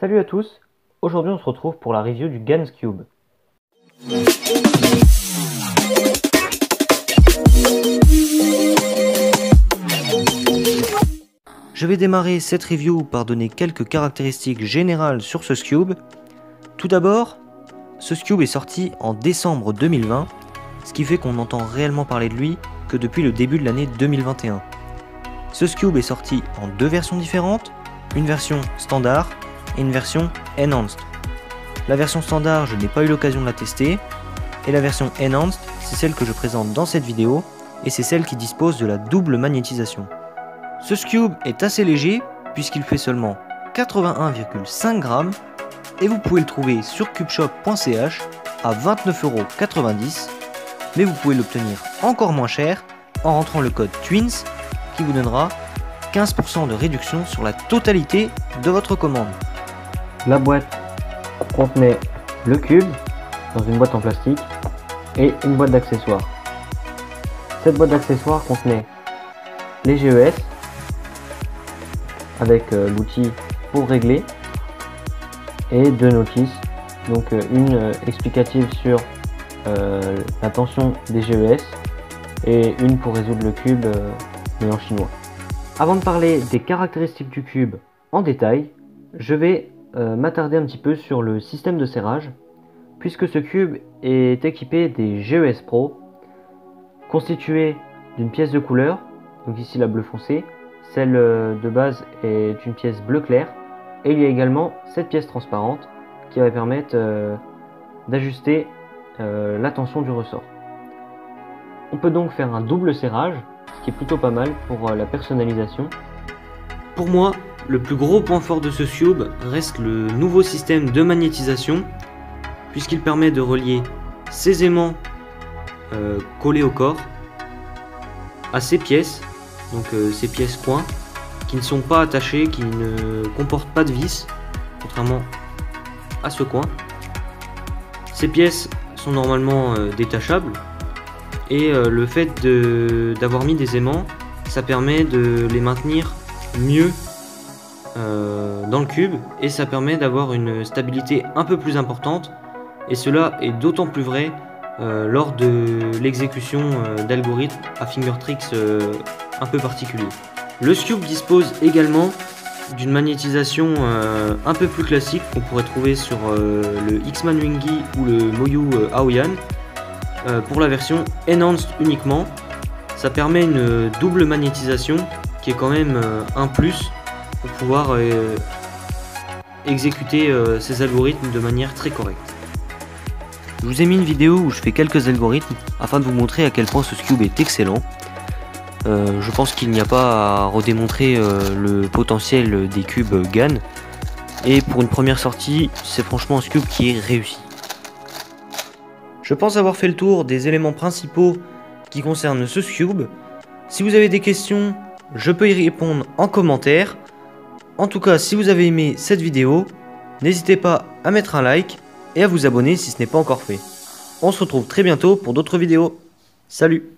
Salut à tous, aujourd'hui on se retrouve pour la review du GANs Cube. Je vais démarrer cette review par donner quelques caractéristiques générales sur ce Cube. Tout d'abord, ce Cube est sorti en décembre 2020, ce qui fait qu'on entend réellement parler de lui que depuis le début de l'année 2021. Ce Cube est sorti en deux versions différentes, une version standard et une version enhanced. La version standard, je n'ai pas eu l'occasion de la tester, et la version enhanced, c'est celle que je présente dans cette vidéo, et c'est celle qui dispose de la double magnétisation. Ce Cube est assez léger, puisqu'il fait seulement 81,5 grammes, et vous pouvez le trouver sur cubeshop.ch à 29,90 €, mais vous pouvez l'obtenir encore moins cher en rentrant le code TWINS, qui vous donnera 15% de réduction sur la totalité de votre commande. La boîte contenait le cube dans une boîte en plastique et une boîte d'accessoires. Cette boîte d'accessoires contenait les GES avec l'outil pour régler et deux notices, donc une explicative sur la tension des GES et une pour résoudre le cube mais en chinois. Avant de parler des caractéristiques du cube en détail, je vais m'attarder un petit peu sur le système de serrage, puisque ce cube est équipé des GES Pro, constitué d'une pièce de couleur, donc ici la bleu foncé, celle de base est une pièce bleu clair, et il y a également cette pièce transparente qui va permettre d'ajuster la tension du ressort. On peut donc faire un double serrage, ce qui est plutôt pas mal pour la personnalisation. Pour moi, le plus gros point fort de ce Cube reste le nouveau système de magnétisation, puisqu'il permet de relier ces aimants collés au corps à ces pièces, donc ces pièces coins, qui ne sont pas attachées, qui ne comportent pas de vis, contrairement à ce coin. Ces pièces sont normalement détachables, et le fait d'avoir mis des aimants, ça permet de les maintenir mieux dans le cube, et ça permet d'avoir une stabilité un peu plus importante, et cela est d'autant plus vrai lors de l'exécution d'algorithmes à finger tricks un peu particuliers. Le Cube dispose également d'une magnétisation un peu plus classique qu'on pourrait trouver sur le X-Man Wingy ou le Moyu Aoyan. Pour la version Enhanced uniquement, ça permet une double magnétisation qui est quand même un plus pour pouvoir exécuter ces algorithmes de manière très correcte. Je vous ai mis une vidéo où je fais quelques algorithmes afin de vous montrer à quel point ce Cube est excellent. Je pense qu'il n'y a pas à redémontrer le potentiel des cubes GAN, et pour une première sortie, c'est franchement un Cube qui est réussi. Je pense avoir fait le tour des éléments principaux qui concernent ce Cube. Si vous avez des questions, je peux y répondre en commentaire. En tout cas, si vous avez aimé cette vidéo, n'hésitez pas à mettre un like et à vous abonner si ce n'est pas encore fait. On se retrouve très bientôt pour d'autres vidéos. Salut!